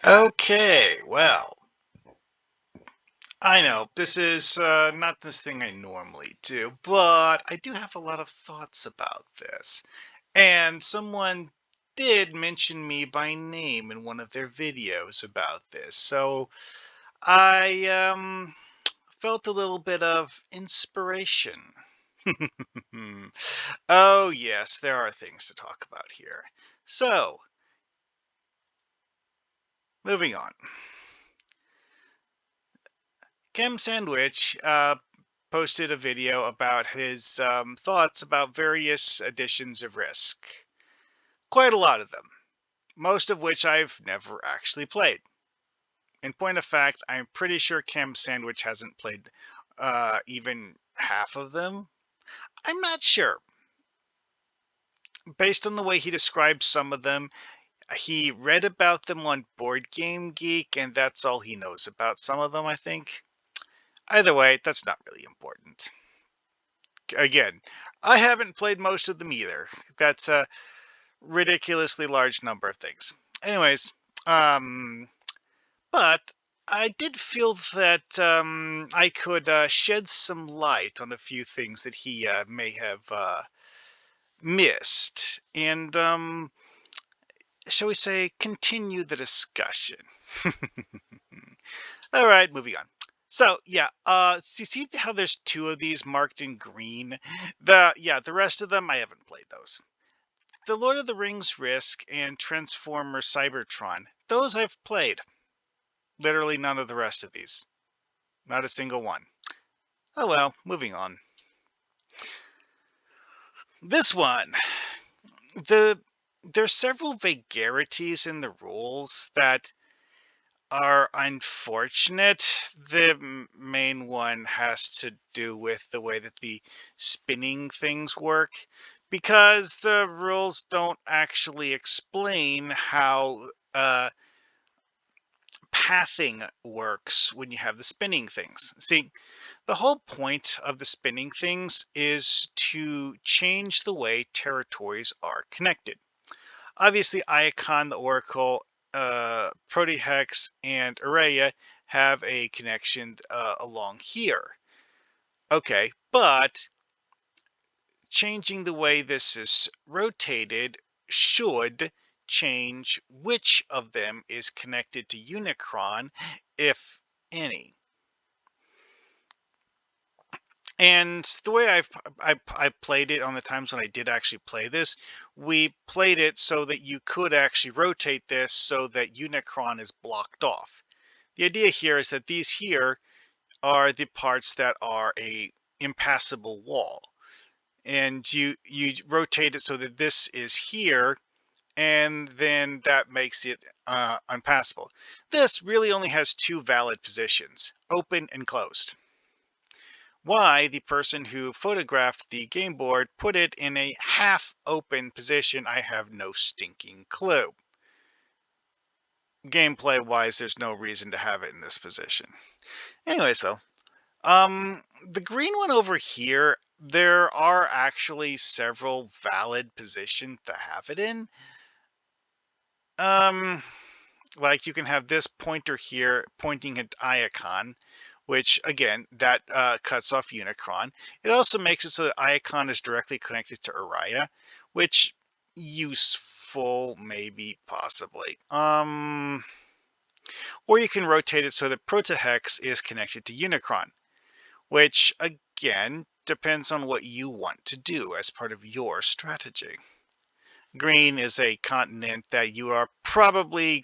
Okay, well, I know this is not this thing I normally do, but I do have a lot of thoughts about this. And someone did mention me by name in one of their videos about this. So I felt a little bit of inspiration. Oh, yes, there are things to talk about here. So, moving on. Chem Sandwich posted a video about his thoughts about various editions of Risk. Quite a lot of them, most of which I've never actually played. In point of fact, I'm pretty sure Chem Sandwich hasn't played even half of them. I'm not sure. Based on the way he describes some of them, he read about them on Board Game Geek, and that's all he knows about some of them, I think. Either way, that's not really important. Again, I haven't played most of them either. That's a ridiculously large number of things. Anyways, um, but I did feel that I could shed some light on a few things that he may have missed, and shall we say, continue the discussion. All right, moving on. So yeah, so you see how there's two of these marked in green? The rest of them I haven't played those. The Lord of the Rings Risk and Transformer Cybertron. Those I've played. Literally none of the rest of these. Not a single one. Oh well, moving on. This one. The there's several vagaries in the rules that are unfortunate. The main one has to do with the way that the spinning things work, because the rules don't actually explain how pathing works when you have the spinning things. See, the whole point of the spinning things is to change the way territories are connected. Obviously, Iacon, the Oracle, Protehex, and Aureia have a connection along here. Okay, but changing the way this is rotated should change which of them is connected to Unicron, if any. And the way I played it on the times when I did actually play this, we played it so that you could actually rotate this so that Unicron is blocked off. The idea here is that these here are the parts that are a impassable wall, and you rotate it so that this is here, and then that makes it unpassable. This really only has two valid positions: open and closed. Why the person who photographed the game board put it in a half open position, I have no stinking clue. Gameplay wise, there's no reason to have it in this position. Anyways, though, the green one over here, there are actually several valid positions to have it in. Um, like you can have this pointer here pointing at Iacon, which again, that cuts off Unicron. It also makes it so that Iacon is directly connected to Aureia, which useful, maybe, possibly. Or you can rotate it so that Protehex is connected to Unicron, which again depends on what you want to do as part of your strategy. Green is a continent that you are probably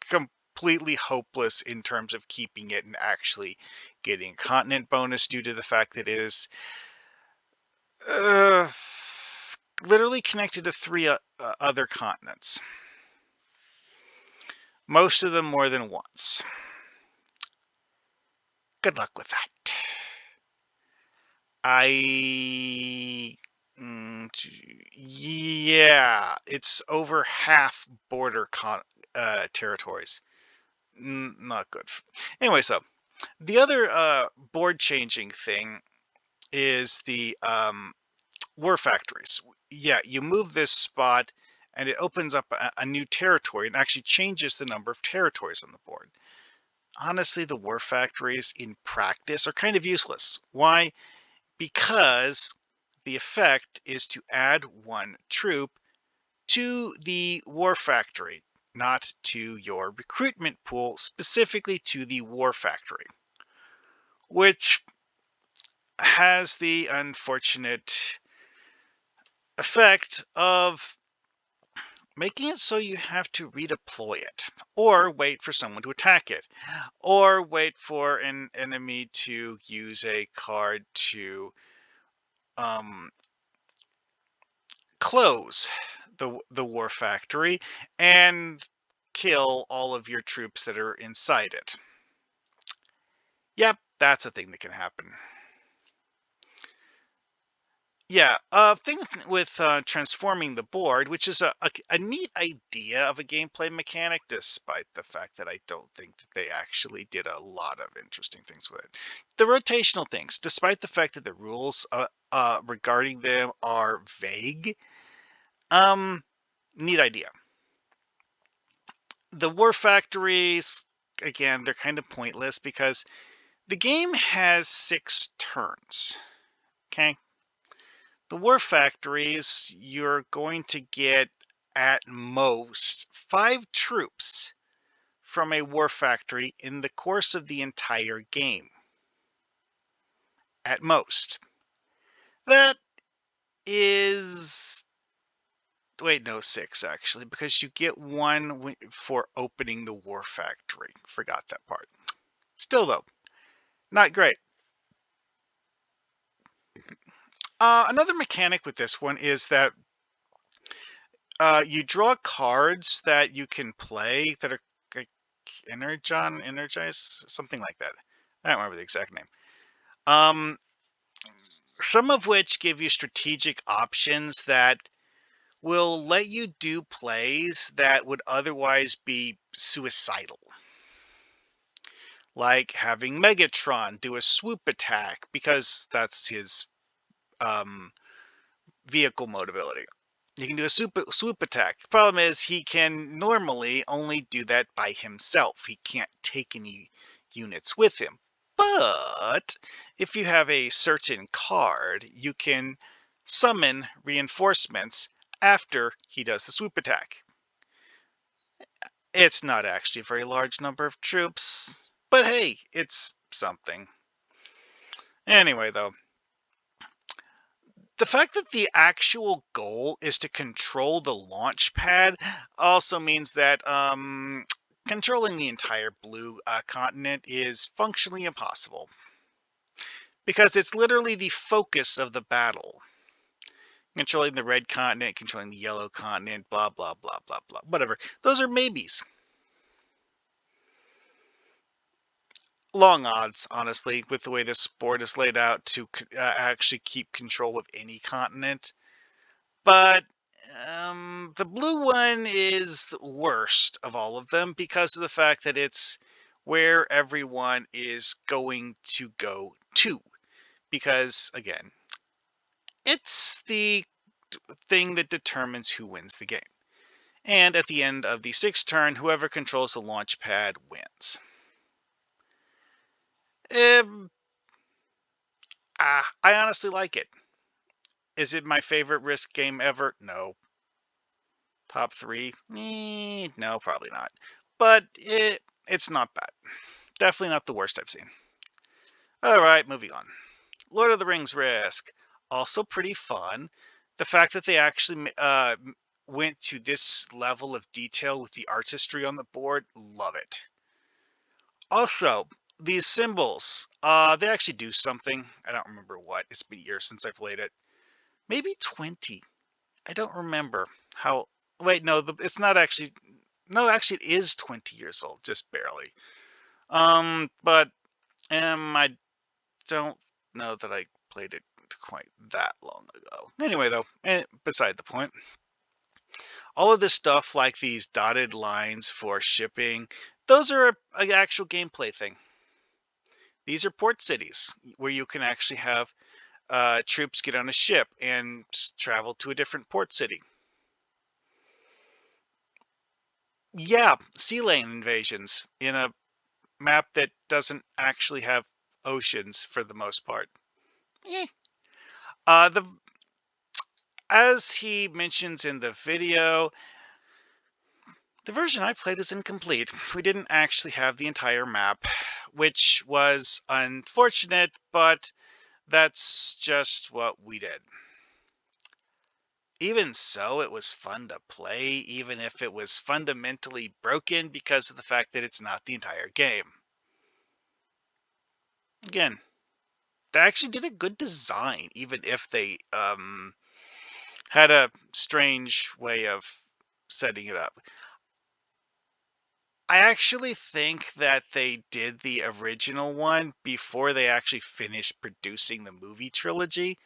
completely hopeless in terms of keeping it and actually getting a continent bonus due to the fact that it is uh, literally connected to three other continents. Most of them more than once. Good luck with that. Yeah, it's over half border territories. Not good. Anyway, so the other board changing thing is the war factories. Yeah, you move this spot and it opens up a new territory and actually changes the number of territories on the board. Honestly, the war factories in practice are kind of useless. Why? Because the effect is to add one troop to the war factory, not to your recruitment pool, specifically to the war factory, which has the unfortunate effect of making it so you have to redeploy it, or wait for someone to attack it, or wait for an enemy to use a card to um, close the war factory and kill all of your troops that are inside it. Yep, that's a thing that can happen. Yeah, thing with transforming the board, which is a neat idea of a gameplay mechanic, despite the fact that I don't think that they actually did a lot of interesting things with it. The rotational things, despite the fact that the rules regarding them are vague, um, neat idea. The war factories, again, they're kind of pointless because the game has 6 turns. Okay. The war factories, you're going to get at most 5 troops from a war factory in the course of the entire game. At most. That is. Wait, no, 6 actually, because you get 1 for opening the war factory. Forgot that part. Still, though, not great. Another mechanic with this one is that you draw cards that you can play that are like energize, something like that. I don't remember the exact name. Um, some of which give you strategic options that will let you do plays that would otherwise be suicidal. Like having Megatron do a swoop attack because that's his um, vehicle mode ability. He can do a swoop attack. The problem is he can normally only do that by himself. He can't take any units with him. But if you have a certain card, you can summon reinforcements after he does the swoop attack. It's not actually a very large number of troops, but hey, it's something. Anyway, though, the fact that the actual goal is to control the launch pad also means that controlling the entire blue continent is functionally impossible. Because it's literally the focus of the battle. Controlling the red continent, controlling the yellow continent, blah, blah, blah, blah, blah. Whatever. Those are maybes. Long odds, honestly, with the way this board is laid out to actually keep control of any continent. But the blue one is worst of all of them because of the fact that it's where everyone is going to go to. Because, again, it's the thing that determines who wins the game. And at the end of the 6th turn, whoever controls the launch pad wins. I honestly like it. Is it my favorite Risk game ever? No. Top 3? No, probably not. But it's not bad. Definitely not the worst I've seen. Alright, moving on. Lord of the Rings Risk. Also pretty fun. The fact that they actually went to this level of detail with the artistry on the board, love it. Also, these symbols, they actually do something. I don't remember what. It's been years since I played it. Maybe 20. I don't remember how. Wait, no, it's not actually. No, actually, it is 20 years old, just barely. But I don't know that I played it quite that long ago. Anyway, though, beside the point. All of this stuff, like these dotted lines for shipping, those are an actual gameplay thing. These are port cities where you can actually have troops get on a ship and travel to a different port city. Yeah, sea lane invasions in a map that doesn't actually have oceans for the most part. Eh. The As he mentions in the video, the version I played is incomplete. We didn't actually have the entire map, which was unfortunate, but that's just what we did. Even so, it was fun to play, even if it was fundamentally broken because of the fact that it's not the entire game. Again, they actually did a good design, even if they had a strange way of setting it up. I actually think that they did the original one before they actually finished producing the movie trilogy.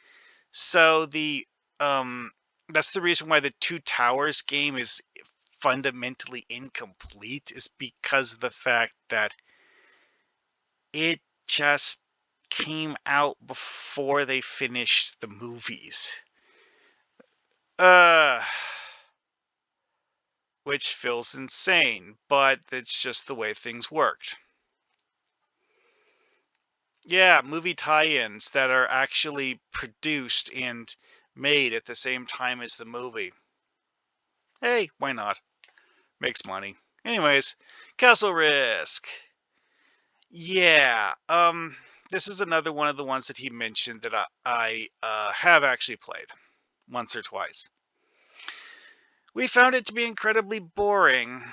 So that's the reason why the Two Towers game is fundamentally incomplete, is because of the fact that it just came out before they finished the movies. Uh which feels insane, but it's just the way things worked. Yeah, movie tie-ins that are actually produced and made at the same time as the movie. Hey, why not? Makes money. Anyways, Castle Risk. Yeah, this is another one of the ones that he mentioned that I have actually played once or twice. We found it to be incredibly boring,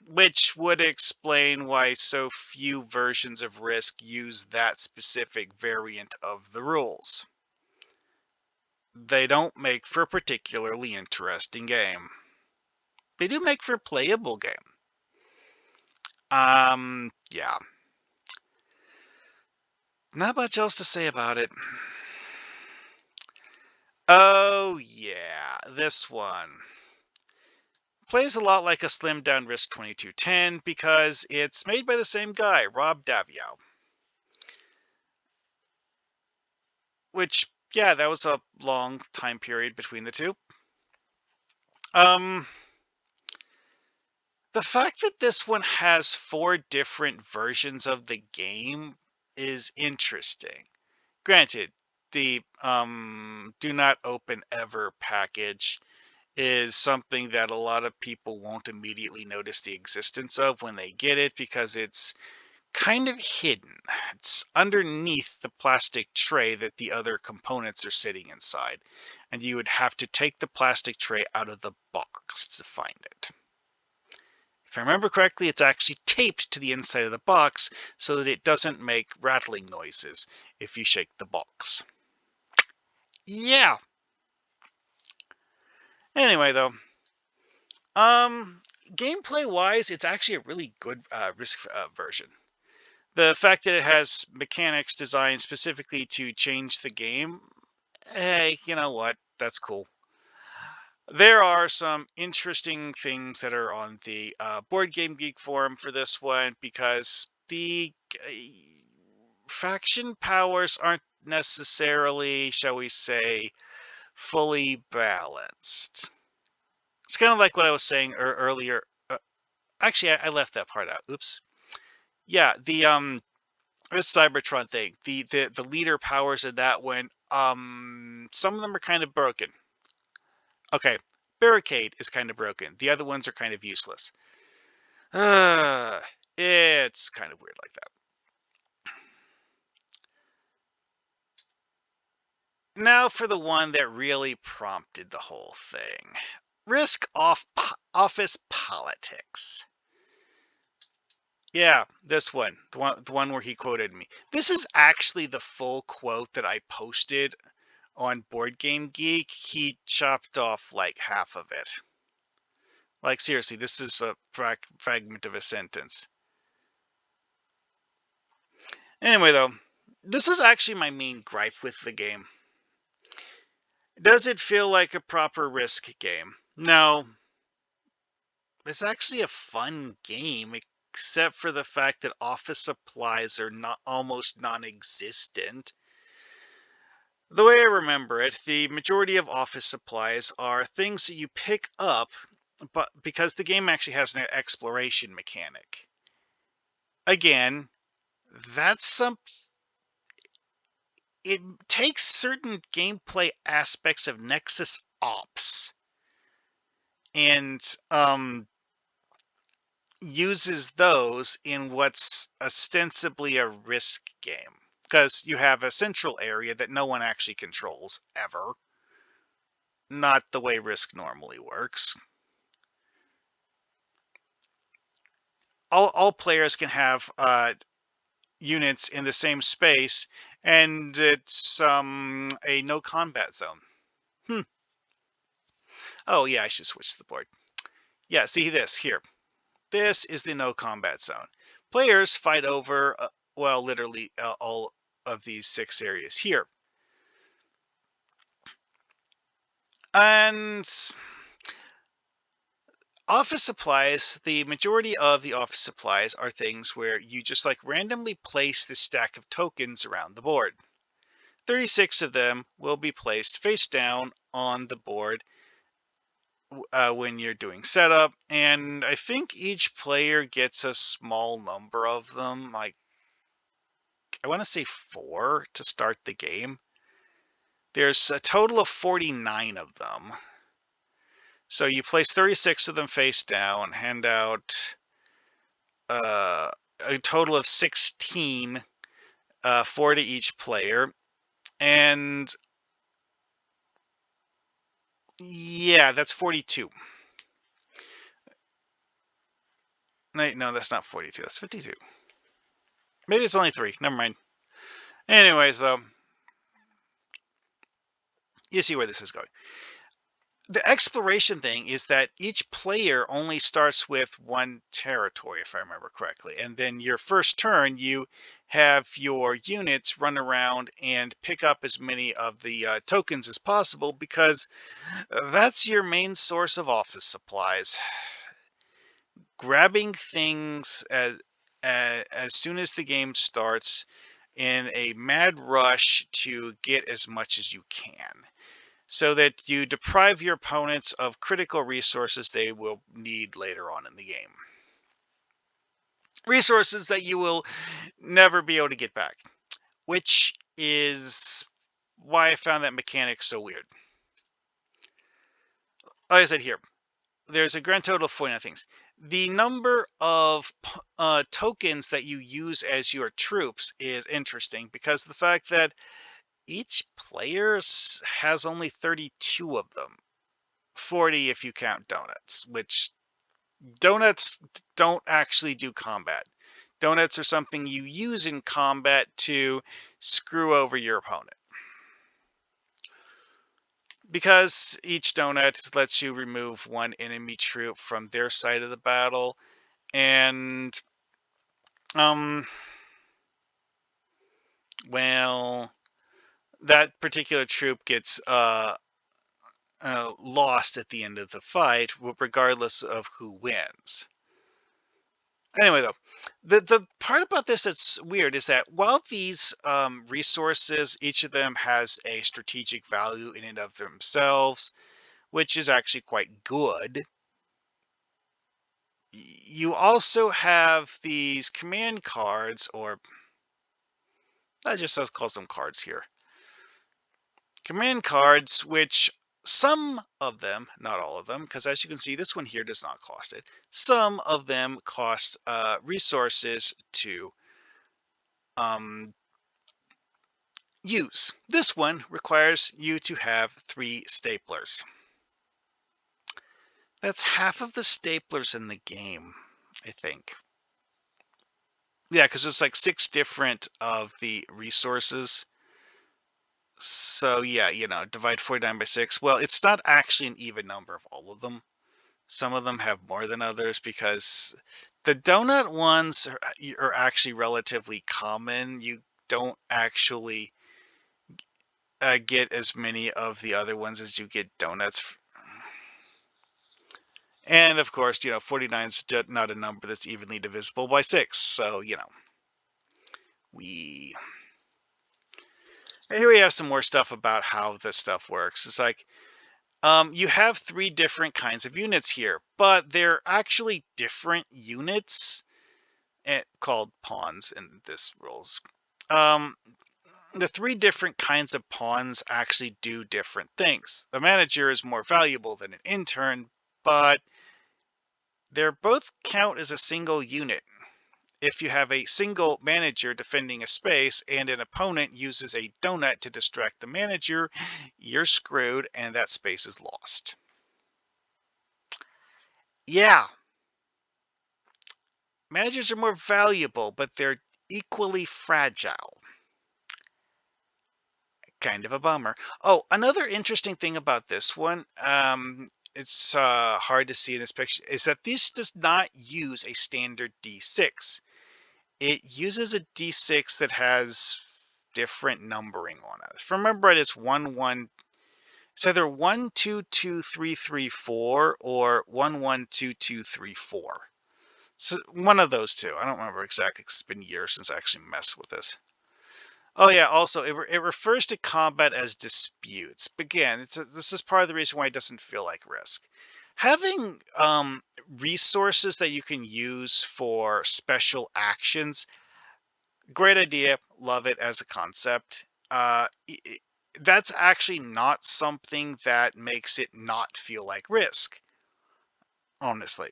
which would explain why so few versions of Risk use that specific variant of the rules. They don't make for a particularly interesting game. They do make for a playable game. Yeah. Not much else to say about it. Oh, yeah, this one. Plays a lot like a slimmed down Risk 2210 because it's made by the same guy, Rob Daviau. Which, yeah, that was a long time period between the two. Um, the fact that this one has 4 different versions of the game is interesting. Granted, the do not open ever package is something that a lot of people won't immediately notice the existence of when they get it because it's kind of hidden. It's underneath the plastic tray that the other components are sitting inside, and you would have to take the plastic tray out of the box to find it. If I remember correctly, it's actually taped to the inside of the box so that it doesn't make rattling noises if you shake the box. Yeah. Anyway, though, gameplay wise, it's actually a really good Risk version. The fact that it has mechanics designed specifically to change the game, hey, you know what? That's cool. There are some interesting things that are on the Board Game Geek forum for this one because the faction powers aren't necessarily, shall we say, fully balanced. It's kind of like what I was saying earlier. Actually, I left that part out. Oops. Yeah, this Cybertron thing. The leader powers in that one. Some of them are kind of broken. Okay, Barricade is kind of broken. The other ones are kind of useless. It's kind of weird like that. Now for the one that really prompted the whole thing. Risk off office politics. Yeah, this one, the one where he quoted me. This is actually the full quote that I posted on Board Game Geek. He chopped off like half of it. Like seriously, this is a fragment of a sentence. Anyway, though, this is actually my main gripe with the game. Does it feel like a proper Risk game? No. It's actually a fun game, except for the fact that office supplies are not almost non-existent. The way I remember it, the majority of office supplies are things that you pick up but because the game actually has an exploration mechanic. Again, that's some it takes certain gameplay aspects of Nexus Ops and uses those in what's ostensibly a Risk game. Because you have a central area that no one actually controls ever. Not the way Risk normally works. All players can have units in the same space, and it's a no combat zone. Oh yeah, I should switch the board. Yeah, see this here. This is the no combat zone. Players fight over, well, literally all of these 6 areas here. And office supplies, the majority of the office supplies are things where you just like randomly place this stack of tokens around the board. 36 of them will be placed face down on the board when you're doing setup, and I think each player gets a small number of them, like I want to say 4 to start the game. There's a total of 49 of them. So you place 36 of them face down, hand out a total of 16, 4 to each player. And yeah, that's 42. No, that's not 42. That's 52. Maybe it's only 3. Never mind. Anyways, though, you see where this is going. The exploration thing is that each player only starts with 1 territory, if I remember correctly. And then your first turn, you have your units run around and pick up as many of the tokens as possible, because that's your main source of office supplies. Grabbing things as soon as the game starts in a mad rush to get as much as you can, so that you deprive your opponents of critical resources they will need later on in the game. Resources that you will never be able to get back, which is why I found that mechanic so weird. Like I said here, there's a grand total of 49 things. The number of tokens that you use as your troops is interesting, because the fact that each player has only 32 of them. 40 if you count donuts, which donuts don't actually do combat. Donuts are something you use in combat to screw over your opponent, because each donut lets you remove 1 enemy troop from their side of the battle. And well, that particular troop gets lost at the end of the fight, regardless of who wins. Anyway, though, the part about this that's weird is that while these resources, each of them has a strategic value in and of themselves, which is actually quite good, you also have these command cards, or I just call them cards here. Command cards, which some of them, not all of them, because as you can see, this one here does not cost it. Some of them cost resources to use. This one requires you to have 3 staplers. That's half of the staplers in the game, I think. Yeah, because there's like 6 different of the resources. So yeah, divide 49 by 6. Well, it's not actually an even number of all of them. Some of them have more than others, because the donut ones are actually relatively common. You don't actually get as many of the other ones as you get donuts. And of course, 49 is not a number that's evenly divisible by 6. So, we... And here we have some more stuff about how this stuff works. It's like, You have three different kinds of units here, but they're actually different units called pawns in this rules. Um, the three different kinds of pawns actually do different things. The manager is more valuable than an intern, but they both count as a single unit. If you have a single manager defending a space and an opponent uses a donut to distract the manager, you're screwed and that space is lost. Yeah, managers are more valuable, but they're equally fragile. Kind of a bummer. Oh, another interesting thing about this one, it's hard to see in this picture, is that this does not use a standard D6. It uses a D6 that has different numbering on it. If I remember it, it's 1 1. It's either 1 2 2 3 3 4 or 1 1 2 2 3 4. So one of those two. I don't remember exactly. 'Cause it's been years since I actually messed with this. Oh yeah. Also, it refers to combat as disputes. But again, this is part of the reason why it doesn't feel like Risk. Having resources that you can use for special actions, great idea. Love it as a concept. That's actually not something that makes it not feel like Risk. Honestly,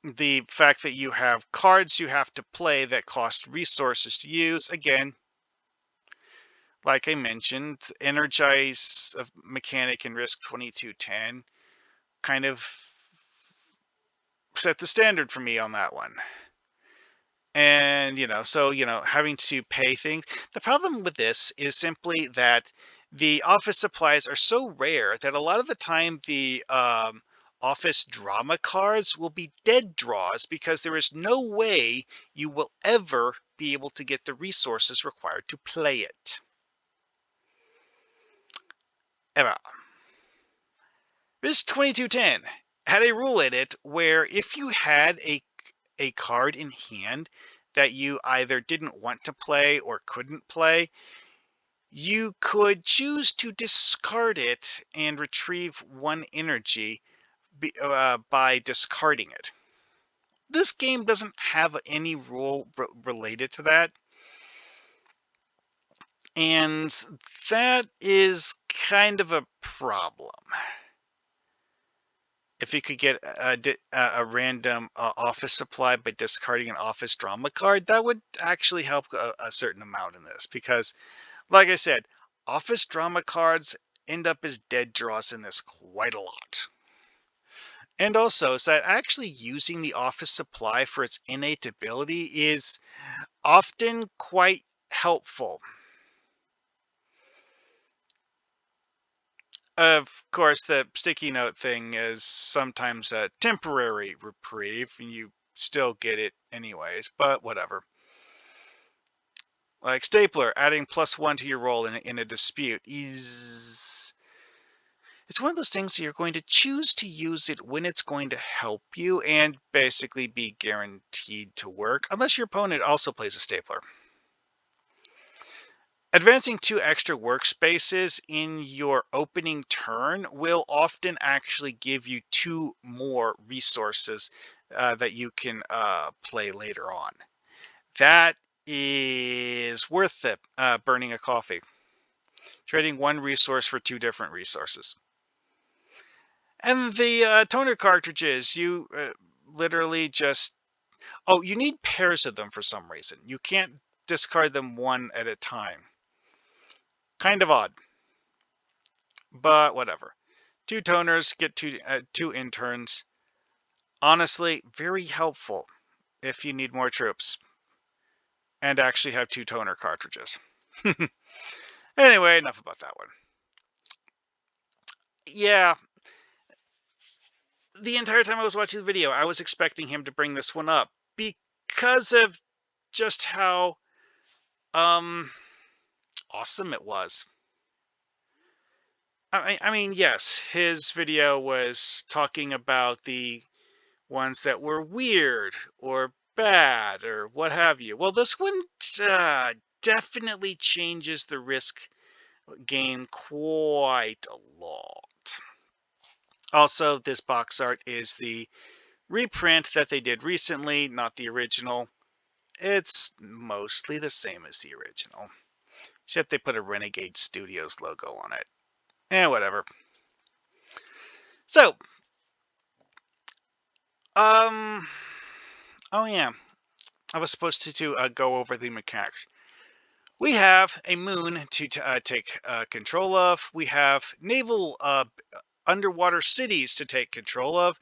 the fact that you have cards you have to play that cost resources to use, again, like I mentioned, Energize mechanic in Risk 2210 kind of set the standard for me on that one. And, so, having to pay things. The problem with this is simply that the office supplies are so rare that a lot of the time the office drama cards will be dead draws because there is no way you will ever be able to get the resources required to play it. Ever. Risk 2210 had a rule in it where if you had a card in hand that you either didn't want to play or couldn't play, you could choose to discard it and retrieve 1 energy by discarding it. This game doesn't have any rule related to that, and that is kind of a problem. If you could get a random office supply by discarding an office drama card, that would actually help a certain amount in this. Because, like I said, office drama cards end up as dead draws in this quite a lot. And also, is that actually using the office supply for its innate ability is often quite helpful. Of course, the sticky note thing is sometimes a temporary reprieve, and you still get it anyways, but whatever. Like Stapler, adding +1 to your roll in a dispute is... It's one of those things that you're going to choose to use it when it's going to help you and basically be guaranteed to work, unless your opponent also plays a Stapler. Advancing 2 extra workspaces in your opening turn will often actually give you 2 more resources that you can play later on. That is worth it, burning a coffee. Trading 1 resource for 2 different resources. And the toner cartridges, you literally just... Oh, you need pairs of them for some reason. You can't discard them one at a time. Kind of odd. But whatever. 2 toners, get 2 interns. Honestly, very helpful if you need more troops. And actually have 2 toner cartridges. Anyway, enough about that one. Yeah, the entire time I was watching the video, I was expecting him to bring this one up. Because of just how awesome it was. I mean, yes, his video was talking about the ones that were weird or bad or what have you. Well, this one definitely changes the Risk game quite a lot. Also, this box art is the reprint that they did recently, not the original. It's mostly the same as the original, except they put a Renegade Studios logo on it. Whatever. So, um, oh yeah, I was supposed to go over the mechanics. We have a moon to take control of. We have naval underwater cities to take control of.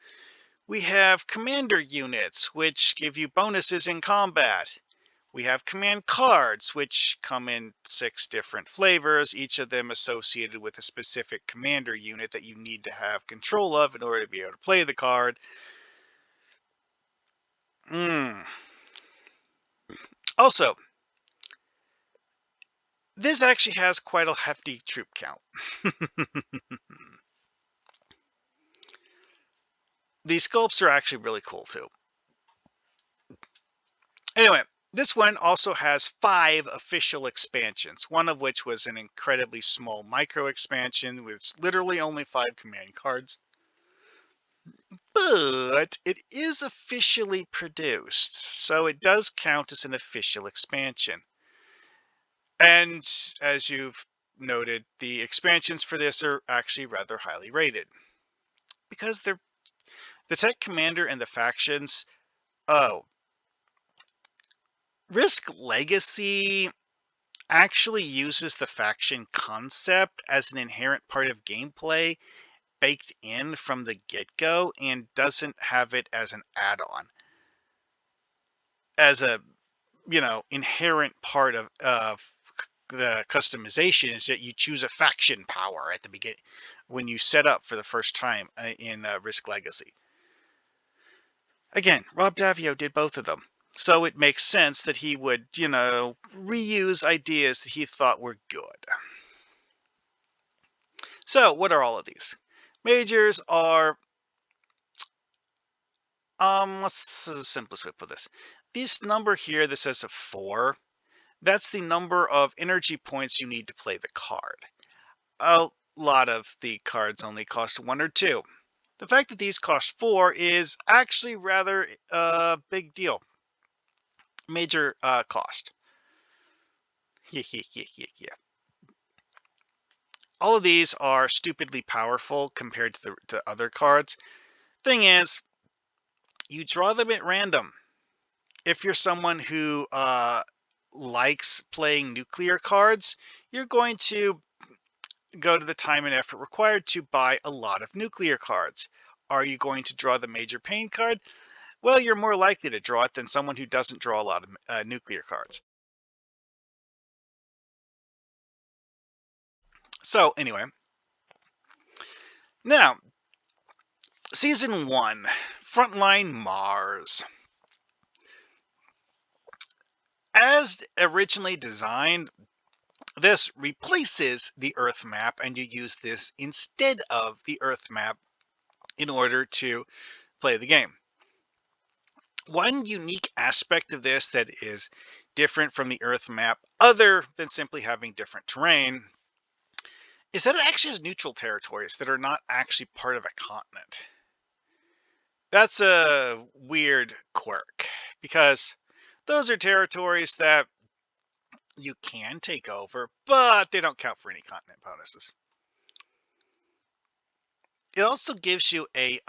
We have commander units, which give you bonuses in combat. We have command cards, which come in 6 different flavors, each of them associated with a specific commander unit that you need to have control of in order to be able to play the card. Also, this actually has quite a hefty troop count. These sculpts are actually really cool too. Anyway, this one also has 5 official expansions, one of which was an incredibly small micro expansion with literally only 5 command cards. But it is officially produced, so it does count as an official expansion. And as you've noted, the expansions for this are actually rather highly rated because they're the tech commander and the factions. Oh, Risk Legacy actually uses the faction concept as an inherent part of gameplay baked in from the get-go and doesn't have it as an add-on, as a inherent part of the customization is that you choose a faction power at the beginning when you set up for the first time in Risk Legacy. Again, Rob Daviau did both of them, so it makes sense that he would, reuse ideas that he thought were good. So, what are all of these? Majors are, what's the simplest way to put this? This number here that says a 4, that's the number of energy points you need to play the card. A lot of the cards only cost 1 or 2. The fact that these cost 4 is actually rather a big deal. Major cost. Yeah. All of these are stupidly powerful compared to the other cards. Thing is, you draw them at random. If you're someone who likes playing nuclear cards, you're going to go to the time and effort required to buy a lot of nuclear cards. Are you going to draw the major pain card? Well, you're more likely to draw it than someone who doesn't draw a lot of nuclear cards. So anyway, now, Season 1, Frontline Mars. As originally designed, this replaces the Earth map, and you use this instead of the Earth map in order to play the game. One unique aspect of this that is different from the Earth map, other than simply having different terrain, is that it actually has neutral territories that are not actually part of a continent. That's a weird quirk, because those are territories that you can take over, but they don't count for any continent bonuses. It also gives you a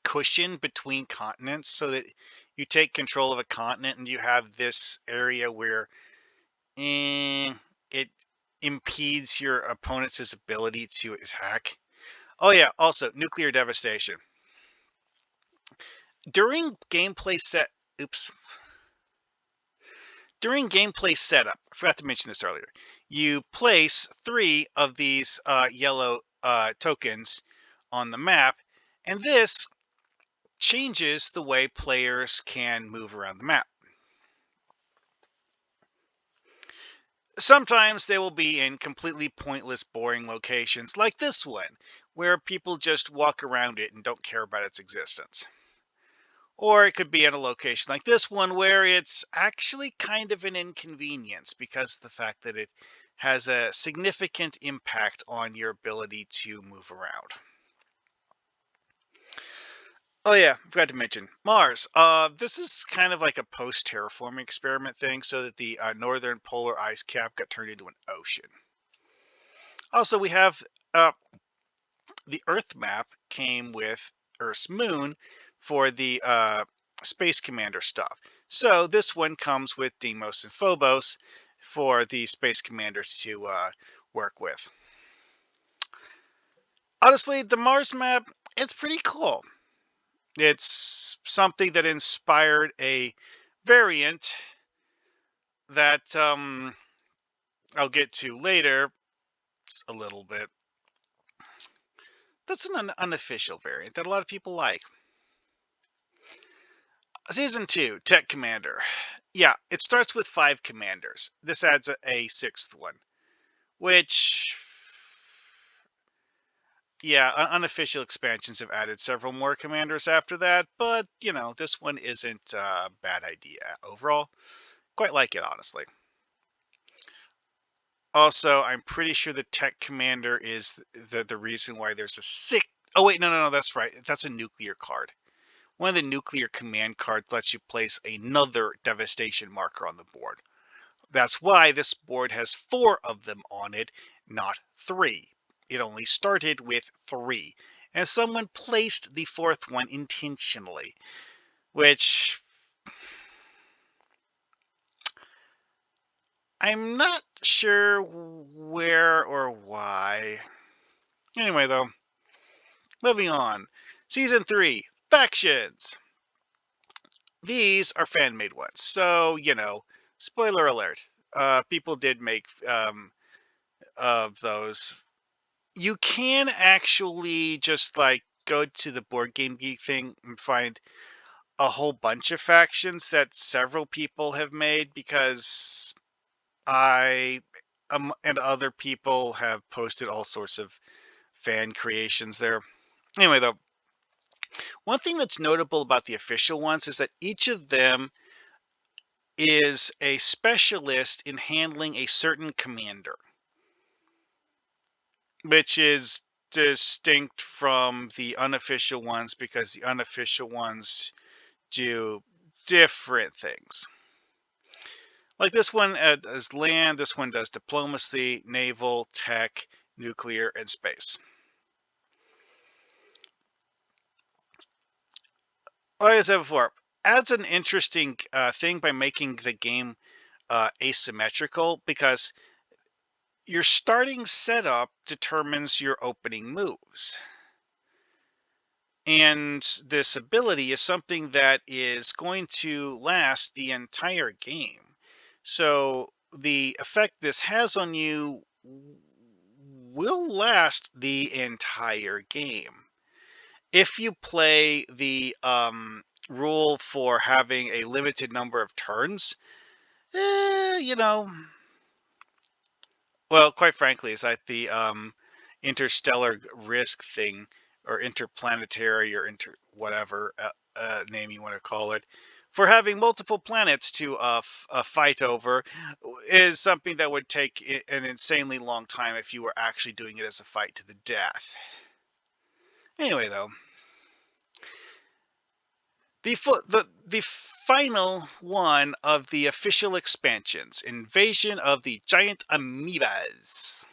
cushion between continents so that you take control of a continent and you have this area where it impedes your opponent's ability to attack. Oh yeah, also nuclear devastation. During gameplay setup, I forgot to mention this earlier, you place 3 of these yellow tokens on the map, and this changes the way players can move around the map. Sometimes they will be in completely pointless, boring locations like this one, where people just walk around it and don't care about its existence. Or it could be at a location like this one where it's actually kind of an inconvenience because of the fact that it has a significant impact on your ability to move around. Oh yeah, forgot to mention Mars. This is kind of like a post-terraforming experiment thing, so that the northern polar ice cap got turned into an ocean. Also, we have uh, the Earth map came with Earth's moon for the Space Commander stuff. So this one comes with Deimos and Phobos for the Space Commander to work with. Honestly, the Mars map, it's pretty cool. It's something that inspired a variant that I'll get to later a little bit. That's an unofficial variant that a lot of people like. Season 2, Tech Commander. Yeah, it starts with 5 commanders. This adds a 6th one, which, yeah, unofficial expansions have added several more commanders after that, but, this one isn't a bad idea overall. Quite like it, honestly. Also, I'm pretty sure the Tech Commander is the reason why there's a 6. Oh, wait, no, that's right. That's a nuclear card. One of the nuclear command cards lets you place another devastation marker on the board. That's why this board has 4 of them on it, not 3. It only started with 3. And someone placed the 4th one intentionally, which I'm not sure where or why. Anyway, though, moving on. Season 3, Factions. These are fan-made ones, so, spoiler alert. People did make of those. You can actually just, like, go to the Board Game Geek thing and find a whole bunch of factions that several people have made, because I and other people have posted all sorts of fan creations there. Anyway, though, one thing that's notable about the official ones is that each of them is a specialist in handling a certain commander, which is distinct from the unofficial ones because the unofficial ones do different things. Like this one does land, this one does diplomacy, naval, tech, nuclear, and space. Like I said before, adds an interesting thing by making the game asymmetrical, because your starting setup determines your opening moves. And this ability is something that is going to last the entire game. So the effect this has on you will last the entire game. If you play the rule for having a limited number of turns, you know, well, quite frankly, it's like the interstellar risk thing, or interplanetary, or whatever name you want to call it, for having multiple planets to fight over, is something that would take an insanely long time if you were actually doing it as a fight to the death. Anyway, though, the final one of the official expansions, Invasion of the Giant Amoebas.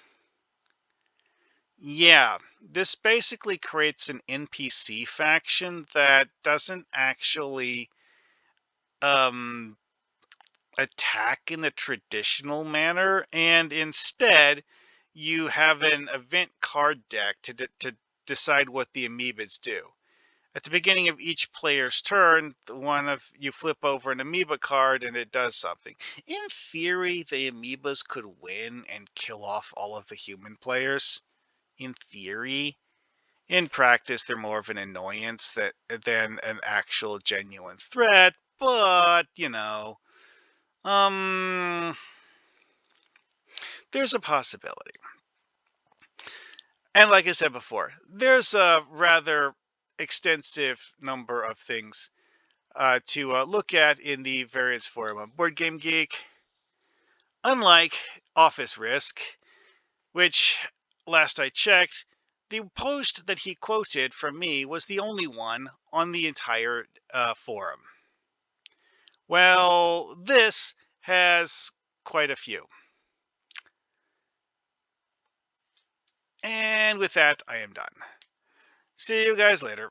Yeah, this basically creates an NPC faction that doesn't actually um, attack in the traditional manner, and instead you have an event card deck to decide what the amoebas do. At the beginning of each player's turn, one of you flip over an amoeba card and it does something. In theory, the amoebas could win and kill off all of the human players. In theory. In practice, they're more of an annoyance than an actual genuine threat, but, there's a possibility. And like I said before, there's a rather extensive number of things to look at in the various forum of Board Game Geek. Unlike Office Risk, which, last I checked, The post that he quoted from me was the only one on the entire forum. Well, this has quite a few. And with that, I am done. See you guys later.